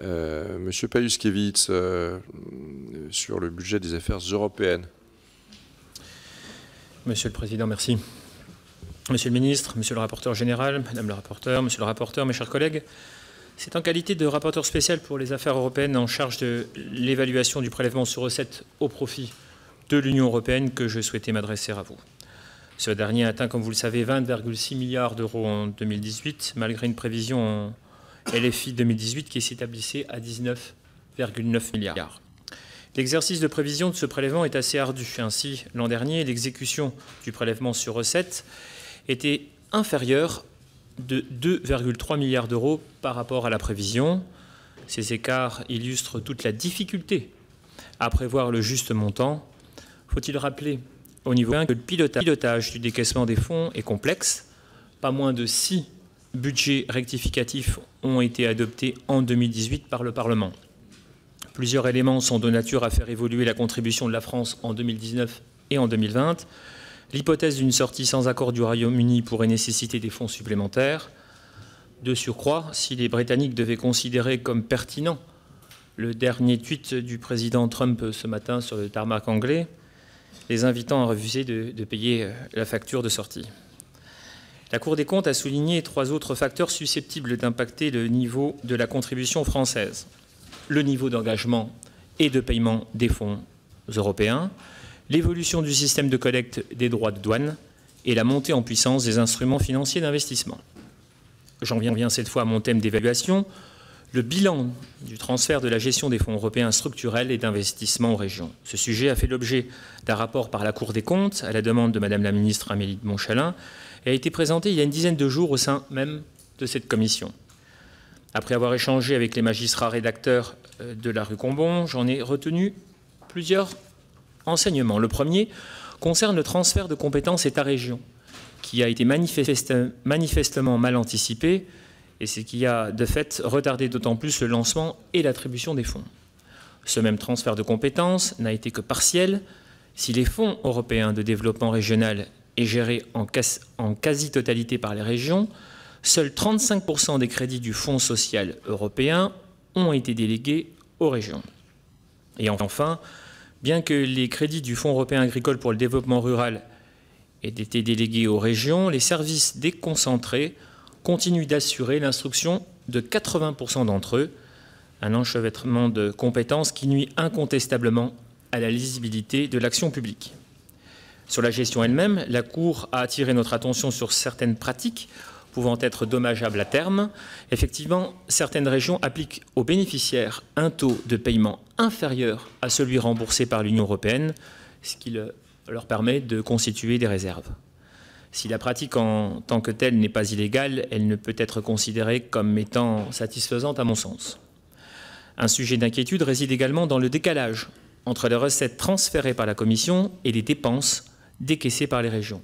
Monsieur Pajuszkiewicz, sur le budget des affaires européennes. Monsieur le Président, merci. Monsieur le Ministre, Monsieur le rapporteur général, Madame le rapporteur, Monsieur le rapporteur, mes chers collègues, c'est en qualité de rapporteur spécial pour les affaires européennes en charge de l'évaluation du prélèvement sur recettes au profit de l'Union européenne que je souhaitais m'adresser à vous. Ce dernier atteint, comme vous le savez, 20,6 milliards d'euros en 2018, malgré une prévision en LFI 2018 qui s'établissait à 19,9 milliards. L'exercice de prévision de ce prélèvement est assez ardu. Ainsi, l'an dernier, l'exécution du prélèvement sur recettes était inférieure de 2,3 milliards d'euros par rapport à la prévision. Ces écarts illustrent toute la difficulté à prévoir le juste montant. Faut-il rappeler au niveau 1 que le pilotage du décaissement des fonds est complexe. Pas moins de 6 budgets rectificatifs ont été adoptés en 2018 par le Parlement. Plusieurs éléments sont de nature à faire évoluer la contribution de la France en 2019 et en 2020. L'hypothèse d'une sortie sans accord du Royaume-Uni pourrait nécessiter des fonds supplémentaires. De surcroît, si les Britanniques devaient considérer comme pertinent le dernier tweet du président Trump ce matin sur le tarmac anglais, les invitant à refuser de payer la facture de sortie. La Cour des comptes a souligné 3 autres facteurs susceptibles d'impacter le niveau de la contribution française. Le niveau d'engagement et de paiement des fonds européens, l'évolution du système de collecte des droits de douane et la montée en puissance des instruments financiers d'investissement. J'en viens cette fois à mon thème d'évaluation, le bilan du transfert de la gestion des fonds européens structurels et d'investissement aux régions. Ce sujet a fait l'objet d'un rapport par la Cour des comptes à la demande de Madame la ministre Amélie de Montchalin et a été présenté il y a une dizaine de jours au sein même de cette commission. Après avoir échangé avec les magistrats rédacteurs de la rue Combon, j'en ai retenu plusieurs enseignements. Le premier concerne le transfert de compétences État-région, qui a été manifestement mal anticipé et ce qui a de fait retardé d'autant plus le lancement et l'attribution des fonds. Ce même transfert de compétences n'a été que partiel. Si les fonds européens de développement régional est géré en quasi-totalité par les régions, seuls 35% des crédits du Fonds social européen ont été délégués aux régions. Et enfin, bien que les crédits du Fonds européen agricole pour le développement rural aient été délégués aux régions, les services déconcentrés continuent d'assurer l'instruction de 80% d'entre eux, un enchevêtrement de compétences qui nuit incontestablement à la lisibilité de l'action publique. Sur la gestion elle-même, la Cour a attiré notre attention sur certaines pratiques pouvant être dommageables à terme. Effectivement, certaines régions appliquent aux bénéficiaires un taux de paiement inférieur à celui remboursé par l'Union européenne, ce qui leur permet de constituer des réserves. Si la pratique en tant que telle n'est pas illégale, elle ne peut être considérée comme étant satisfaisante à mon sens. Un sujet d'inquiétude réside également dans le décalage entre les recettes transférées par la Commission et les dépenses décaissées par les régions.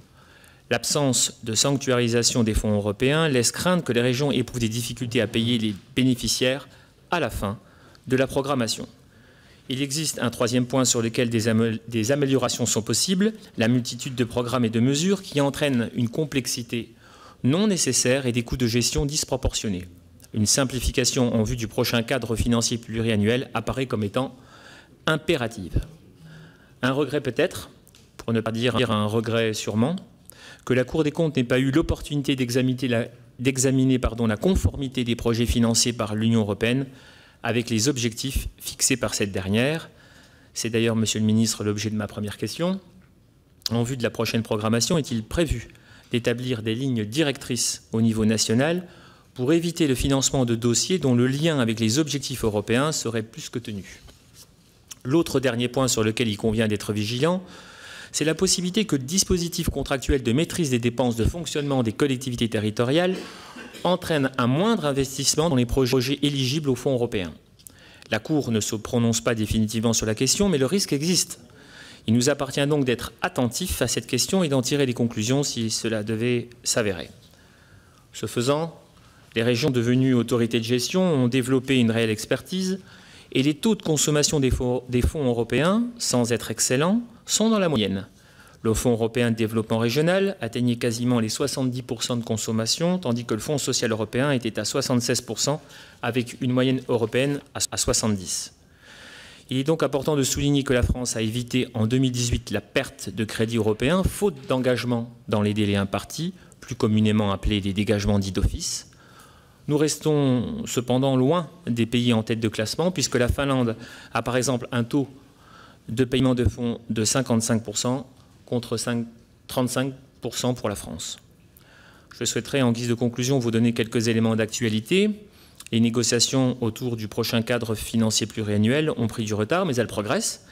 L'absence de sanctuarisation des fonds européens laisse craindre que les régions éprouvent des difficultés à payer les bénéficiaires à la fin de la programmation. Il existe un troisième point sur lequel des améliorations sont possibles, la multitude de programmes et de mesures qui entraînent une complexité non nécessaire et des coûts de gestion disproportionnés. Une simplification en vue du prochain cadre financier pluriannuel apparaît comme étant impérative. Un regret peut-être, pour ne pas dire un regret sûrement, que la Cour des comptes n'ait pas eu l'opportunité d'examiner la conformité des projets financés par l'Union européenne avec les objectifs fixés par cette dernière. C'est d'ailleurs, Monsieur le Ministre, l'objet de ma première question. En vue de la prochaine programmation, est-il prévu d'établir des lignes directrices au niveau national pour éviter le financement de dossiers dont le lien avec les objectifs européens serait plus que tenu? L'autre dernier point sur lequel il convient d'être vigilant, c'est la possibilité que le dispositif contractuel de maîtrise des dépenses de fonctionnement des collectivités territoriales entraîne un moindre investissement dans les projets éligibles aux fonds européens. La Cour ne se prononce pas définitivement sur la question, mais le risque existe. Il nous appartient donc d'être attentifs à cette question et d'en tirer des conclusions si cela devait s'avérer. Ce faisant, les régions devenues autorités de gestion ont développé une réelle expertise et les taux de consommation des fonds européens, sans être excellents, sont dans la moyenne. Le Fonds européen de développement régional atteignait quasiment les 70% de consommation, tandis que le Fonds social européen était à 76%, avec une moyenne européenne à 70%. Il est donc important de souligner que la France a évité en 2018 la perte de crédit européen, faute d'engagement dans les délais impartis, plus communément appelés les dégagements dits d'office. Nous restons cependant loin des pays en tête de classement, puisque la Finlande a par exemple un taux de paiement de fonds de 55% contre 35% pour la France. Je souhaiterais en guise de conclusion vous donner quelques éléments d'actualité. Les négociations autour du prochain cadre financier pluriannuel ont pris du retard, mais elles progressent,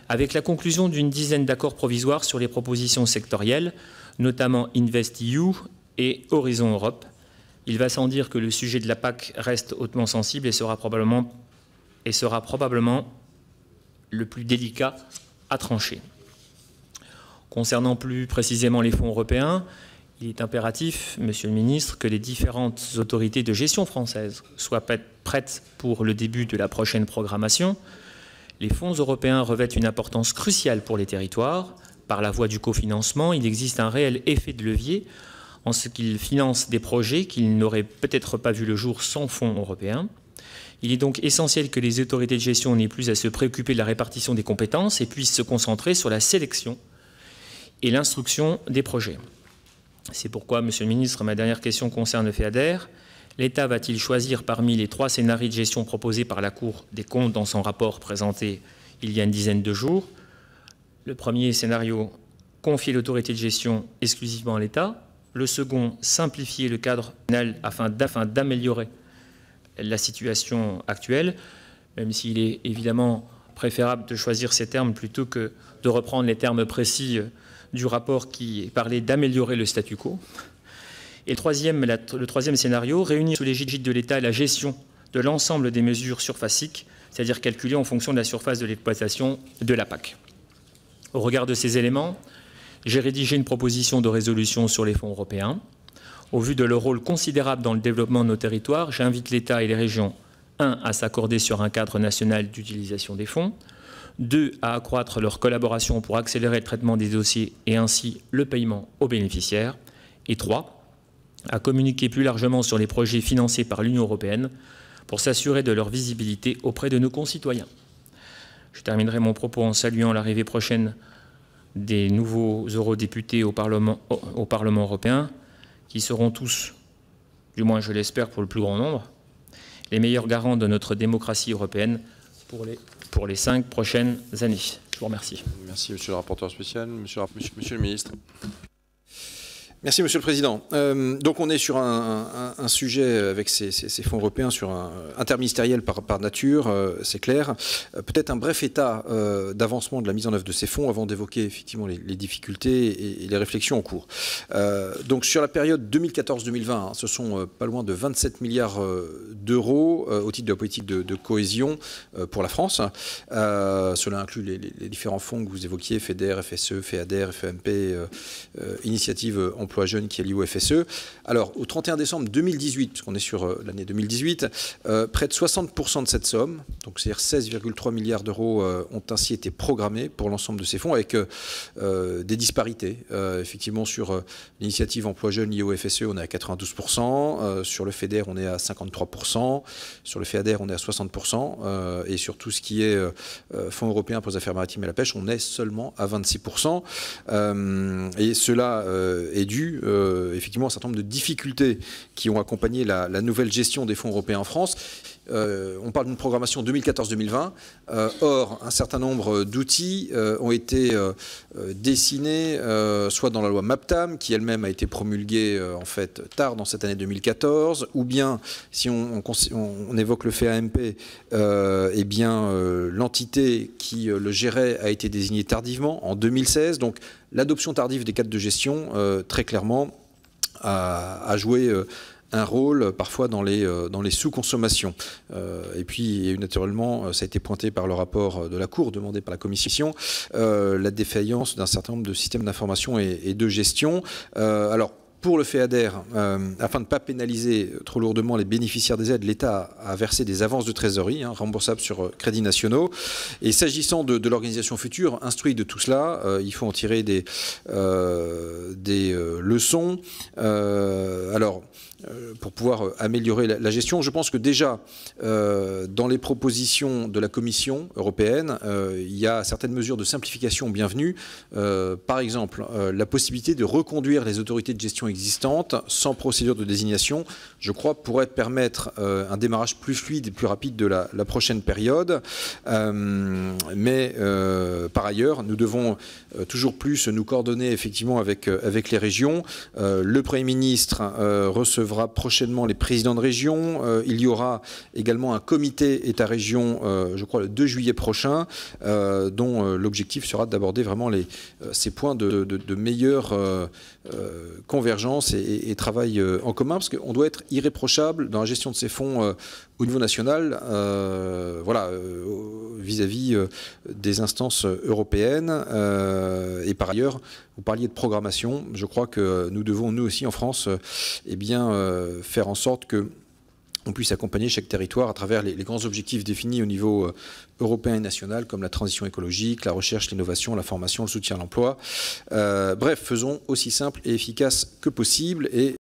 avec la conclusion d'une dizaine d'accords provisoires sur les propositions sectorielles, notamment InvestEU et Horizon Europe. Il va sans dire que le sujet de la PAC reste hautement sensible et sera probablement le plus délicat à trancher. Concernant plus précisément les fonds européens, il est impératif, Monsieur le Ministre, que les différentes autorités de gestion françaises soient prêtes pour le début de la prochaine programmation. Les fonds européens revêtent une importance cruciale pour les territoires. Par la voie du cofinancement, il existe un réel effet de levier en ce qu'ils financent des projets qui n'auraient peut-être pas vu le jour sans fonds européens. Il est donc essentiel que les autorités de gestion n'aient plus à se préoccuper de la répartition des compétences et puissent se concentrer sur la sélection et l'instruction des projets. C'est pourquoi, Monsieur le Ministre, ma dernière question concerne le FEADER. L'État va-t-il choisir parmi les 3 scénarios de gestion proposés par la Cour des comptes dans son rapport présenté il y a une dizaine de jours? Le premier scénario, confier l'autorité de gestion exclusivement à l'État. Le second, simplifier le cadre pénal afin d'améliorer la situation actuelle, même s'il est évidemment préférable de choisir ces termes plutôt que de reprendre les termes précis du rapport qui parlait d'améliorer le statu quo. Et le troisième scénario, réunir sous l'égide de l'État la gestion de l'ensemble des mesures surfaciques, c'est-à-dire calculées en fonction de la surface de l'exploitation de la PAC. Au regard de ces éléments, j'ai rédigé une proposition de résolution sur les fonds européens. Au vu de leur rôle considérable dans le développement de nos territoires, j'invite l'État et les régions, 1. à s'accorder sur un cadre national d'utilisation des fonds, 2. à accroître leur collaboration pour accélérer le traitement des dossiers et ainsi le paiement aux bénéficiaires, et 3. à communiquer plus largement sur les projets financés par l'Union européenne pour s'assurer de leur visibilité auprès de nos concitoyens. Je terminerai mon propos en saluant l'arrivée prochaine des nouveaux eurodéputés au Parlement européen, qui seront tous, du moins je l'espère pour le plus grand nombre, les meilleurs garants de notre démocratie européenne pour les 5 prochaines années. Je vous remercie. Merci, Monsieur le rapporteur spécial. Monsieur le Ministre. Merci, Monsieur le Président. Donc on est sur un sujet avec ces fonds européens sur un interministériel par nature, c'est clair. Peut-être un bref état d'avancement de la mise en œuvre de ces fonds avant d'évoquer effectivement les difficultés et les réflexions en cours. Donc sur la période 2014-2020, ce sont pas loin de 27 milliards d'euros au titre de la politique de cohésion pour la France. Cela inclut les différents fonds que vous évoquiez, FEDER, FSE, FEADER, FEMP, Initiative Emploi Jeunes qui est lié au FSE. Alors, au 31 décembre 2018, puisqu'on est sur l'année 2018, près de 60% de cette somme, donc c'est-à-dire 16,3 milliards d'euros, ont ainsi été programmés pour l'ensemble de ces fonds, avec des disparités. Effectivement, sur l'initiative Emploi Jeunes liée au FSE, on est à 92%, sur le FEDER, on est à 53%, sur le FEADER, on est à 60%, et sur tout ce qui est Fonds européen pour les affaires maritimes et la pêche, on est seulement à 26%. Et cela est dû effectivement un certain nombre de difficultés qui ont accompagné la nouvelle gestion des fonds européens en France. On parle d'une programmation 2014-2020. Or, un certain nombre d'outils ont été dessinés, soit dans la loi MAPTAM, qui elle-même a été promulguée en fait tard dans cette année 2014, ou bien, si on évoque le FEAMP, eh bien l'entité qui le gérait a été désignée tardivement en 2016. Donc, l'adoption tardive des cadres de gestion, très clairement, a joué un rôle parfois dans les sous-consommations. Et puis, naturellement, ça a été pointé par le rapport de la Cour demandé par la Commission, la défaillance d'un certain nombre de systèmes d'information et de gestion. Alors, pour le FEADER, afin de ne pas pénaliser trop lourdement les bénéficiaires des aides, l'État a versé des avances de trésorerie remboursables sur crédits nationaux. Et s'agissant de l'organisation future, instruit de tout cela, il faut en tirer des leçons. Pour pouvoir améliorer la gestion. Je pense que déjà, dans les propositions de la Commission européenne, il y a certaines mesures de simplification bienvenues. Par exemple, la possibilité de reconduire les autorités de gestion existantes sans procédure de désignation, je crois, pourrait permettre un démarrage plus fluide et plus rapide de la prochaine période. Mais par ailleurs, nous devons toujours plus nous coordonner effectivement avec les régions. Le Premier ministre recevra prochainement les présidents de région. Il y aura également un comité État-région, je crois, le 2 juillet prochain, dont l'objectif sera d'aborder vraiment ces points de meilleure convergence et travail en commun, parce qu'on doit être irréprochable dans la gestion de ces fonds au niveau national, vis-à-vis des instances européennes. Et par ailleurs, vous parliez de programmation. Je crois que nous devons, nous aussi en France, faire en sorte que on puisse accompagner chaque territoire à travers les grands objectifs définis au niveau européen et national, comme la transition écologique, la recherche, l'innovation, la formation, le soutien à l'emploi. Bref, faisons aussi simple et efficace que possible. Et